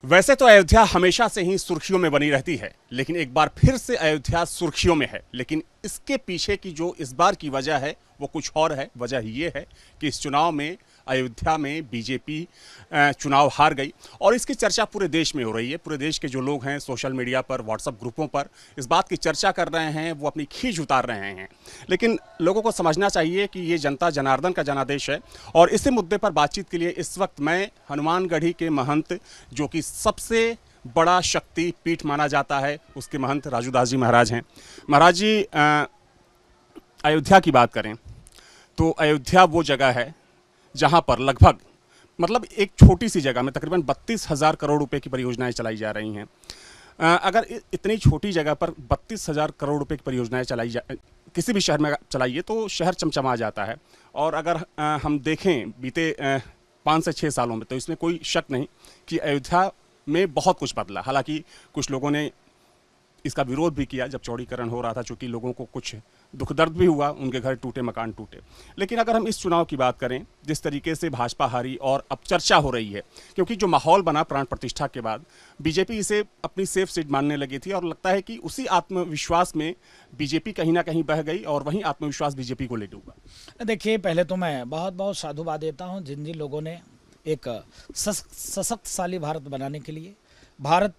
वैसे तो अयोध्या हमेशा से ही सुर्खियों में बनी रहती है, लेकिन एक बार फिर से अयोध्या सुर्खियों में है। लेकिन इसके पीछे की जो इस बार की वजह है वो कुछ और है। वजह ये है कि इस चुनाव में अयोध्या में बीजेपी चुनाव हार गई और इसकी चर्चा पूरे देश में हो रही है। पूरे देश के जो लोग हैं सोशल मीडिया पर, व्हाट्सएप ग्रुपों पर इस बात की चर्चा कर रहे हैं, वो अपनी खींच उतार रहे हैं। लेकिन लोगों को समझना चाहिए कि ये जनता जनार्दन का जनादेश है और इसी मुद्दे पर बातचीत के लिए इस वक्त मैं हनुमानगढ़ी के महंत, जो कि सबसे बड़ा शक्ति पीठ माना जाता है, उसके महंत राजूदास जी महाराज हैं। महाराज जी, अयोध्या की बात करें तो अयोध्या वो जगह है जहां पर लगभग एक छोटी सी जगह में तकरीबन 32,000 करोड़ रुपए की परियोजनाएं चलाई जा रही हैं। अगर इतनी छोटी जगह पर 32,000 करोड़ रुपए की परियोजनाएं किसी भी शहर में चलाइए तो शहर चमचमा जाता है। और अगर हम देखें बीते 5 से 6 सालों में तो इसमें कोई शक नहीं कि अयोध्या में बहुत कुछ बदला। हालांकि कुछ लोगों ने इसका विरोध भी किया जब चौड़ीकरण हो रहा था, चूँकि लोगों को कुछ दुख दर्द भी हुआ, उनके घर टूटे, मकान टूटे। लेकिन अगर हम इस चुनाव की बात करें, जिस तरीके से भाजपा हारी और अब चर्चा हो रही है, क्योंकि जो माहौल बना प्राण प्रतिष्ठा के बाद बीजेपी इसे अपनी सेफ सीट मानने लगी थी और लगता है कि उसी आत्मविश्वास में बीजेपी कहीं ना कहीं बह गई और वहीं आत्मविश्वास बीजेपी को ले डूबा। देखिए, पहले तो मैं बहुत बहुत साधुवाद देता हूँ जिन जिन लोगों ने एक सशक्तशाली भारत बनाने के लिए, भारत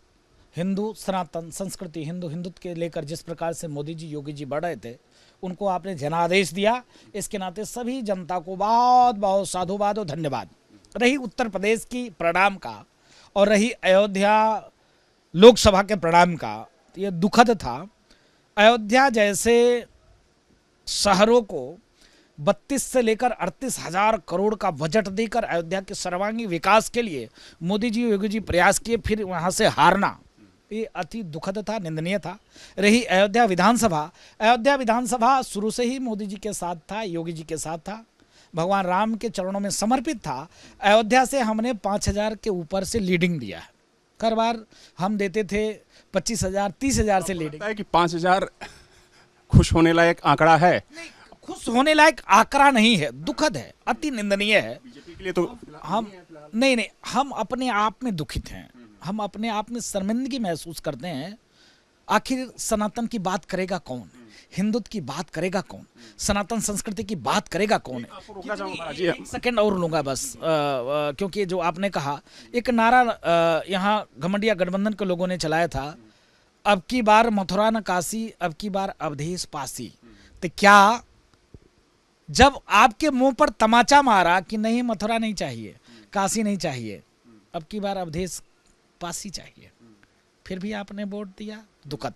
हिंदू सनातन संस्कृति, हिंदुत्व के लेकर जिस प्रकार से मोदी जी, योगी जी बढ़ रहे थे, उनको आपने जनादेश दिया। इसके नाते सभी जनता को बहुत बहुत साधुवाद और धन्यवाद। रही उत्तर प्रदेश की परिणाम का और रही अयोध्या लोकसभा के परिणाम का, ये दुखद था। अयोध्या जैसे शहरों को 32 से लेकर 38,000 करोड़ का बजट देकर अयोध्या के सर्वांगीण विकास के लिए मोदी जी, योगी जी प्रयास किए, फिर वहाँ से हारना, ये अति दुखद था, निंदनीय था। रही अयोध्या विधानसभा शुरू से ही मोदी जी के साथ था, योगी जी के साथ था, भगवान राम के चरणों में समर्पित था। अयोध्या से हमने 5,000 के ऊपर से लीडिंग दिया है। हर बार हम देते थे 25,000, 30,000 से लीडिंग। है कि 5,000 खुश होने लायक आंकड़ा है? नहीं, खुश होने लायक आंकड़ा नहीं है, दुखद है, अति निंदनीय है। बीजेपी के लिए तो हम नहीं, हम अपने आप में दुखित हैं, हम अपने आप में शर्मिंदगी महसूस करते हैं। आखिर सनातन की बात करेगा कौन? हिंदुत्व की बात करेगा कौन? सनातन संस्कृति की बात करेगा कौन? एक सेकंड और लूंगा बस, क्योंकि जो आपने कहा, एक नारा यहाँ घमंडिया गठबंधन के लोगों ने चलाया था, अब की बार मथुरा न काशी, अब की बार अवधेश पासी। तो क्या जब आपके मुंह पर तमाचा मारा कि नहीं, मथुरा नहीं चाहिए, काशी नहीं चाहिए, अब की बार अवधेश पासी चाहिए, फिर भी आपने वोट दिया? दुखद।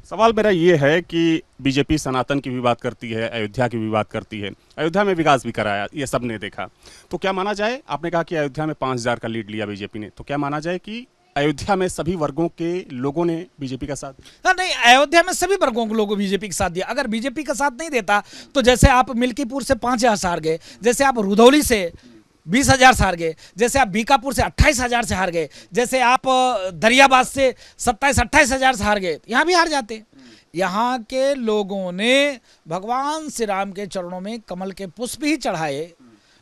सवाल मेरा ये है कि बीजेपी सनातन की भी बात करती है, अयोध्या की भी बात करती है, अयोध्या में विकास भी कराया, ये सब ने देखा। तो क्या माना जाए, आपने कहा कि अयोध्या में 5,000 का लीड लिया बीजेपी ने, तो क्या माना जाए कि अयोध्या में सभी वर्गों के लोगों ने बीजेपी का साथ दिया? नहीं, अयोध्या में सभी वर्गों के लोगों बीजेपी के साथ दिया। अगर बीजेपी का साथ नहीं देता तो जैसे आप मिल्कीपुर से 5,000 से हार गए, जैसे आप रुधौली से 20,000 से हार गए, जैसे आप बीकापुर से 28,000 से हार गए, जैसे आप दरियाबाद से 27-28,000 से हार गए, यहाँ भी हार जाते। यहाँ के लोगों ने भगवान श्री राम के चरणों में कमल के पुष्प ही चढ़ाए।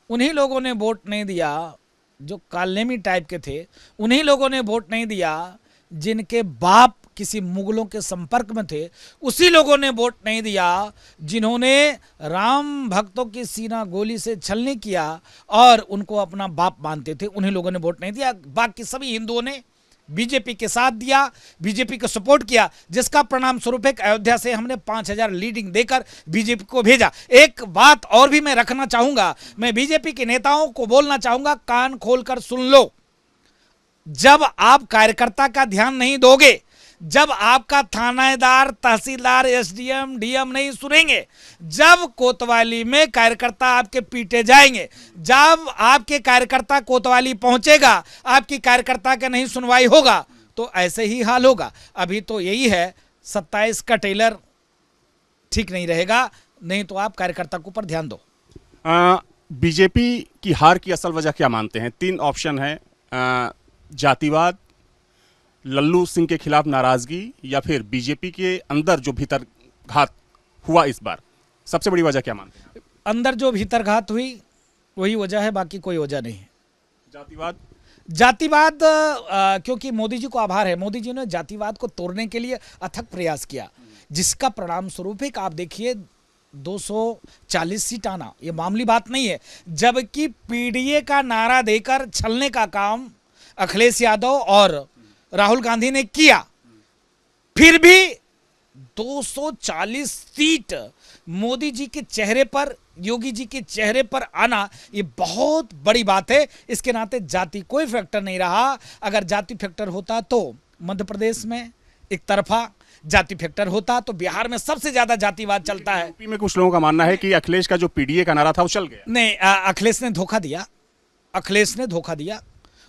उन्हीं लोगों ने वोट नहीं दिया जो कालनेमी टाइप के थे, उन्हीं लोगों ने वोट नहीं दिया जिनके बाप किसी मुगलों के संपर्क में थे, उसी लोगों ने वोट नहीं दिया जिन्होंने राम भक्तों की सीना गोली से छलनी किया और उनको अपना बाप मानते थे, उन्हीं लोगों ने वोट नहीं दिया। बाकी सभी हिंदुओं ने बीजेपी के साथ दिया, बीजेपी को सपोर्ट किया, जिसका परिणाम स्वरूप एक अयोध्या से हमने 5,000 लीडिंग देकर बीजेपी को भेजा। एक बात और भी मैं रखना चाहूंगा, मैं बीजेपी के नेताओं को बोलना चाहूंगा, कान खोलकर सुन लो। जब आप कार्यकर्ता का ध्यान नहीं दोगे, जब आपका थानेदार, तहसीलदार, एसडीएम, डीएम नहीं सुनेंगे, जब कोतवाली में कार्यकर्ता आपके पीटे जाएंगे, जब आपके कार्यकर्ता कोतवाली पहुंचेगा, आपकी कार्यकर्ता का नहीं सुनवाई होगा, तो ऐसे ही हाल होगा। अभी तो यही है, 27 का टेलर ठीक नहीं रहेगा, नहीं तो आप कार्यकर्ता के ऊपर ध्यान दो। बीजेपी की हार की असल वजह क्या मानते हैं? 3 ऑप्शन है, जातिवाद, लल्लू सिंह के खिलाफ नाराजगी, या फिर बीजेपी के अंदर जो भीतर घात हुआ इस बार, सबसे बड़ी वजह क्या मानते हैं? अंदर जो भीतर घात हुई वही वजह है, बाकी कोई वजह नहीं है। जातिवाद? जातिवाद क्योंकि मोदी जी को आभार है, मोदी जी ने जातिवाद को तोड़ने के लिए अथक प्रयास किया, जिसका परिणाम स्वरूप एक आप देखिए 240 सीट आना ये मामूली बात नहीं है। जबकि पीडीए का नारा देकर छलने का काम अखिलेश यादव और राहुल गांधी ने किया, फिर भी 240 सीट मोदी जी के चेहरे पर, योगी जी के चेहरे पर आना ये बहुत बड़ी बात है। इसके नाते जाति कोई फैक्टर नहीं रहा। अगर जाति फैक्टर होता तो मध्य प्रदेश में एक तरफा, जाति फैक्टर होता तो बिहार में सबसे ज्यादा जातिवाद चलता है। यूपी में कुछ लोगों का मानना है कि अखिलेश का जो पीडीए का नारा था वो चल गया। नहीं, अखिलेश ने धोखा दिया, अखिलेश ने धोखा दिया।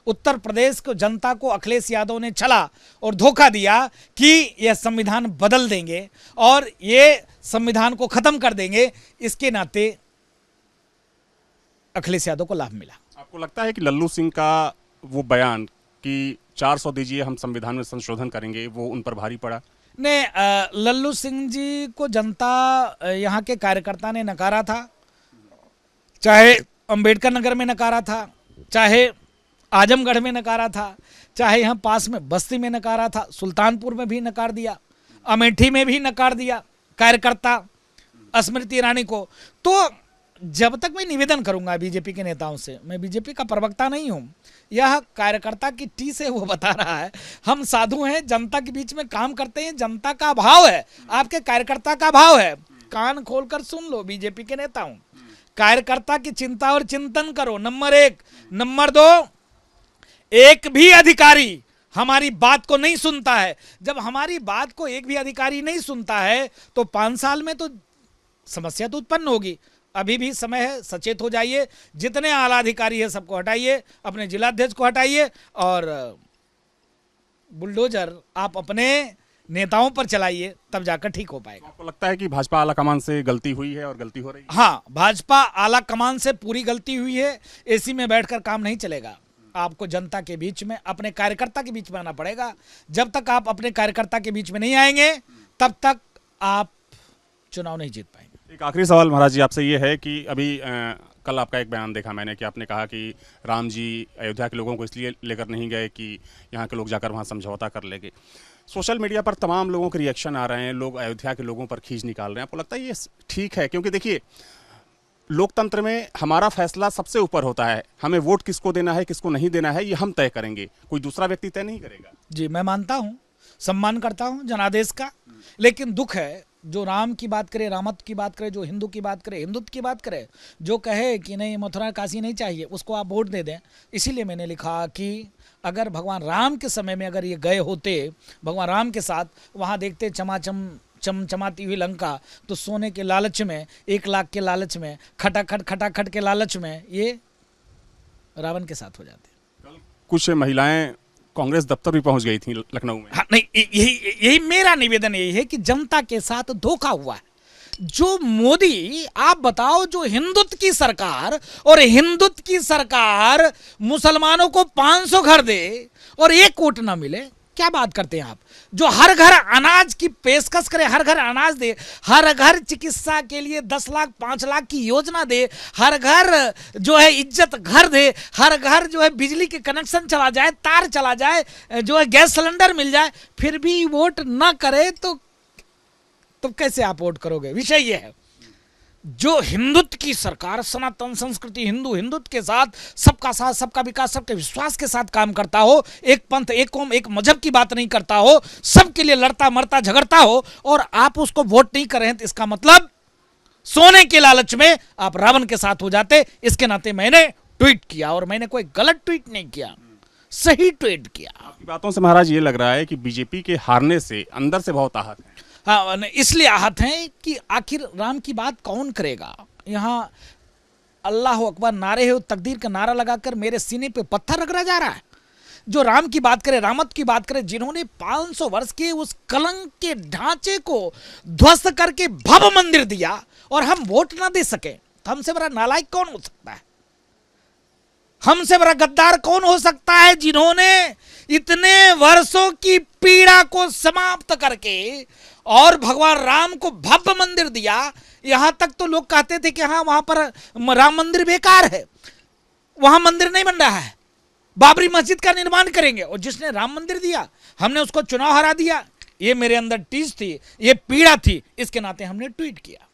उत्तर प्रदेश को जनता को अखिलेश यादव ने छला और धोखा दिया कि यह संविधान बदल देंगे और ये संविधान को खत्म कर देंगे। इसके नाते अखिलेश यादव को लाभ मिला। आपको लगता है कि लल्लू सिंह का वो बयान कि 400 दीजिए हम संविधान में संशोधन करेंगे, वो उन पर भारी पड़ा? ने लल्लू सिंह जी को जनता, यहाँ के कार्यकर्ता ने नकारा था, चाहे अंबेडकर नगर में नकारा था, चाहे आजमगढ़ में नकारा था, चाहे यहाँ पास में बस्ती में नकारा था, सुल्तानपुर में भी नकार दिया, अमेठी में भी नकार दिया कार्यकर्ता स्मृति ईरानी को। तो जब तक मैं निवेदन करूंगा बीजेपी के नेताओं से, मैं बीजेपी का प्रवक्ता नहीं हूं, यह कार्यकर्ता की टी से वो बता रहा है, हम साधु हैं, जनता के बीच में काम करते हैं, जनता का भाव है, आपके कार्यकर्ता का भाव है, कान खोलकर सुन लो बीजेपी के नेताओं, कार्यकर्ता की चिंता और चिंतन करो। नंबर 1, नंबर 2, एक भी अधिकारी हमारी बात को नहीं सुनता है। जब हमारी बात को एक भी अधिकारी नहीं सुनता है तो 5 साल में तो समस्या तो उत्पन्न होगी। अभी भी समय है, सचेत हो जाइए, जितने आला अधिकारी है सबको हटाइए, अपने जिलाध्यक्ष को हटाइए और बुलडोजर आप अपने नेताओं पर चलाइए, तब जाकर ठीक हो पाएगा। आपको लगता है कि भाजपा आला कमान से गलती हुई है और गलती हो रही है? हाँ, भाजपा आला कमान से पूरी गलती हुई है। एसी में बैठकर काम नहीं चलेगा, आपको जनता के बीच में, अपने कार्यकर्ता के बीच में आना पड़ेगा। जब तक आप अपने कार्यकर्ता के बीच में नहीं आएंगे तब तक आप चुनाव नहीं जीत पाएंगे। एक आखिरी सवाल महाराज जी आपसे ये है कि अभी कल आपका एक बयान देखा मैंने कि आपने कहा कि राम जी अयोध्या के लोगों को इसलिए लेकर नहीं गए कि यहाँ के लोग जाकर वहाँ समझौता कर लेंगे। सोशल मीडिया पर तमाम लोगों के रिएक्शन आ रहे हैं, लोग अयोध्या के लोगों पर खींच निकाल रहे हैं। आपको लगता है ये ठीक है? क्योंकि देखिए, लोकतंत्र में हमारा फैसला सबसे ऊपर होता है, हमें वोट किसको देना है किसको नहीं देना है ये हम तय करेंगे, कोई दूसरा व्यक्ति तय नहीं करेगा। जी, मैं मानता हूँ, सम्मान करता हूँ जनादेश का, लेकिन दुख है जो राम की बात करे, रामत्व की बात करे, जो हिंदू की बात करे, हिंदुत्व की बात करे, जो कहे कि नहीं मथुरा काशी नहीं चाहिए, उसको आप वोट दे दें। इसीलिए मैंने लिखा कि अगर भगवान राम के समय में अगर ये गए होते भगवान राम के साथ, वहाँ देखते चमाचम चमचमाती हुई लंका, तो सोने के लालच में, 1 लाख के लालच में, खटाखट के लालच में ये रावण के साथ हो जाते। कुछ महिलाएं कांग्रेस दफ्तर भी पहुंच गई थी लखनऊ में। हाँ, नहीं, यही मेरा निवेदन यही है कि जनता के साथ धोखा हुआ है। जो मोदी, आप बताओ, जो हिंदुत्व की सरकार, और हिंदुत्व की सरकार मुसलमानों को 500 घर दे और 1 वोट ना मिले, क्या बात करते हैं आप? जो हर घर अनाज की पेशकश करे, हर घर अनाज दे, हर घर चिकित्सा के लिए 10 लाख 5 लाख की योजना दे, हर घर जो है इज्जत घर दे, हर घर जो है बिजली के कनेक्शन चला जाए, तार चला जाए, जो है गैस सिलेंडर मिल जाए, फिर भी वोट ना करे तो कैसे आप वोट करोगे? विषय ये है, जो हिंदुत्व की सरकार, सनातन संस्कृति, हिंदुत्व के साथ, सबका साथ, सबका विकास, सबके विश्वास के साथ काम करता हो, एक पंथ, एक कौम, एक मजहब की बात नहीं करता हो, सबके लिए लड़ता मरता झगड़ता हो, और आप उसको वोट नहीं कर रहे हैं, तो इसका मतलब सोने के लालच में आप रावण के साथ हो जाते। इसके नाते मैंने ट्वीट किया, और मैंने कोई गलत ट्वीट नहीं किया, सही ट्वीट किया। आपकी बातों से महाराज ये लग रहा है कि बीजेपी के हारने से अंदर से बहुत आहत है। हाँ, इसलिए आहत हैं कि आखिर राम की बात कौन करेगा। यहाँ अल्लाह अकबर नारे है, तकदीर का नारा लगाकर मेरे सीने पे पत्थर रगड़ा जा रहा है। जो राम की बात करे, रामत की बात करे, जिन्होंने 500 वर्ष के उस कलंक के ढांचे को ध्वस्त करके भव्य मंदिर दिया, और हम वोट ना दे सके, तो हमसे बड़ा नालायक कौन हो सकता है? हमसे बड़ा गद्दार कौन हो सकता है, जिन्होंने इतने वर्षों की पीड़ा को समाप्त करके और भगवान राम को भव्य मंदिर दिया। यहां तक तो लोग कहते थे कि हाँ, वहां पर राम मंदिर बेकार है, वहां मंदिर नहीं बन रहा है, बाबरी मस्जिद का निर्माण करेंगे। और जिसने राम मंदिर दिया, हमने उसको चुनाव हरा दिया, ये मेरे अंदर टीस थी, ये पीड़ा थी, इसके नाते हमने ट्वीट किया।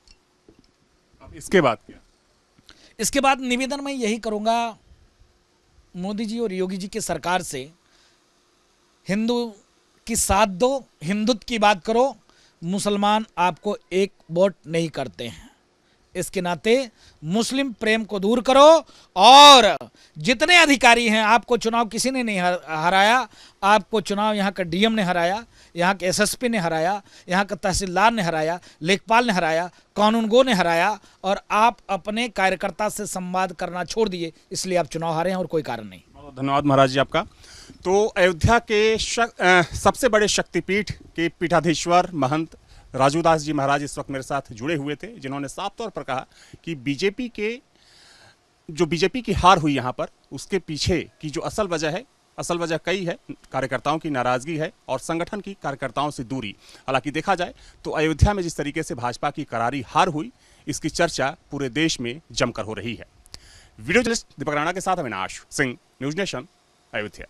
अब इसके बाद क्या? इसके बाद निवेदन मैं यही करूंगा मोदी जी और योगी जी की सरकार से, हिंदू की साथ दो, हिंदुत्व की बात करो, मुसलमान आपको एक वोट नहीं करते हैं। इसके नाते मुस्लिम प्रेम को दूर करो, और जितने अधिकारी हैं, आपको चुनाव किसी ने नहीं हराया, आपको चुनाव यहाँ का डीएम ने हराया, यहाँ के एसएसपी ने हराया, यहाँ का तहसीलदार ने हराया, लेखपाल ने हराया, कानूनगो ने हराया, और आप अपने कार्यकर्ता से संवाद करना छोड़ दिए, इसलिए आप चुनाव हारे हैं और कोई कारण नहीं। बहुत धन्यवाद महाराज जी आपका। तो अयोध्या के सबसे बड़े शक्तिपीठ के पीठाधीश्वर महंत राजूदास जी महाराज इस वक्त मेरे साथ जुड़े हुए थे, जिन्होंने साफ तौर पर कहा कि बीजेपी की हार हुई यहाँ पर, उसके पीछे की जो असल वजह कई है, कार्यकर्ताओं की नाराजगी है और संगठन की कार्यकर्ताओं से दूरी। हालांकि देखा जाए तो अयोध्या में जिस तरीके से भाजपा की करारी हार हुई, इसकी चर्चा पूरे देश में जमकर हो रही है। वीडियो जर्नलिस्ट दीपक राणा के साथ अविनाश सिंह, न्यूज़ नेशन, अयोध्या।